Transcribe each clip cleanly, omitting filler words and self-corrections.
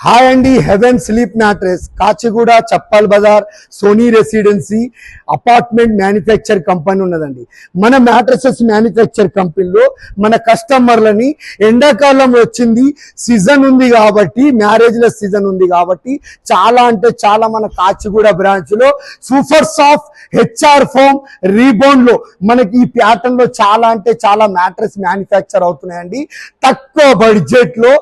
Hi అండి, heaven sleep mattress Kachiguda Chappal Bazar Sony residency apartment manufacture company ఉన్నదండి. మన మ్యాట్రెసెస్ మ్యానుఫ్యాక్చర్ కంపెనీలో మన కస్టమర్లని ఎండాకాలం వచ్చింది, సీజన్ ఉంది కాబట్టి, మ్యారేజ్ల సీజన్ ఉంది కాబట్టి చాలా అంటే చాలా మన కాచిగూడ బ్రాంచ్ లో super soft HR foam rebound లో మనకి ఈ ప్యాటర్న్ లో చాలా అంటే చాలా మ్యాట్రెస్ మ్యానుఫ్యాక్చర్ అవుతున్నాయండి. తక్కువ బడ్జెట్ లో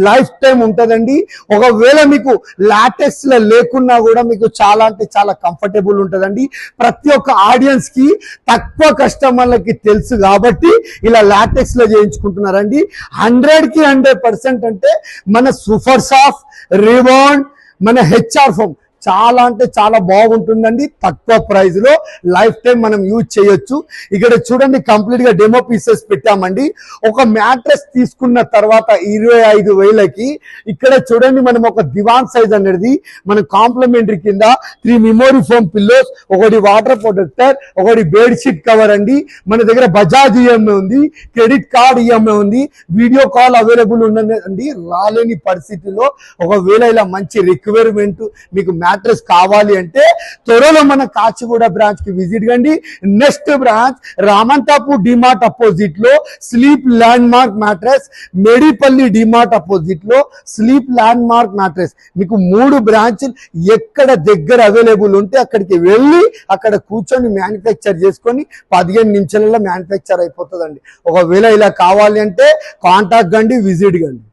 లైఫ్ టైం ఉంటుందండి. ఒకవేళ మీకు లాటెక్స్ లో లేకున్నా కూడా మీకు చాలా అంటే చాలా కంఫర్టబుల్ ఉంటుందండి. ప్రతి ఒక్క ఆడియన్స్ కి తక్కువ కస్టమర్లకి తెలుసు కాబట్టి ఇలా లాటెక్స్ లో చేయించుకుంటున్నారండి. 100కి 100% అంటే మన సూపర్ సాఫ్ట్ రిబౌండ్ మన హెచ్ఆర్ ఫోమ్ చాలా అంటే చాలా బాగుంటుందండి. తక్కువ ప్రైస్ లో లైఫ్ టైం మనం యూజ్ చేయొచ్చు. ఇక్కడ చూడండి, కంప్లీట్ గా డెమో పీసెస్ పెట్టామండి. ఒక మ్యాట్రెస్ తీసుకున్న తర్వాత 25,000కి ఇక్కడ చూడండి మనం ఒక దివాన్ సైజ్ అనేది మనం కాంప్లిమెంటరీ కింద 3 మెమోరీ ఫోమ్ పిల్లోస్, ఒకటి వాటర్ ప్రొటెక్టర్, ఒకటి బెడ్ షీట్ కవర్ అండి. మన దగ్గర బజాజ్ ఈఎంఐ ఉంది, క్రెడిట్ కార్డ్ ఈఎంఐ ఉంది, వీడియో కాల్ అవైలబుల్ ఉన్నదండి. రాలేని పరిస్థితిలో ఒకవేళ ఇలా మంచి రిక్వైర్మెంట్ మీకు మ్యాట్రెస్ కావాలి అంటే త్వరలో మన కాచిగూడ బ్రాంచ్ కి విజిట్ కండి. Next branch Ramanthapur DMart opposite లో sleep landmark mattress, Medipally DMart opposite లో స్లీప్ ల్యాండ్ మార్క్ మ్యాట్రెస్. మీకు 3 బ్రాంచ్లు ఎక్కడ దగ్గర అవైలబుల్ ఉంటే అక్కడికి వెళ్ళి అక్కడ కూర్చొని మ్యానుఫ్యాక్చర్ చేసుకొని 15 నిమిషాలలో మ్యానుఫ్యాక్చర్ అయిపోతుందండి. ఒకవేళ ఇలా కావాలి అంటే కాంటాక్ట్ కండి, విజిట్ కండి.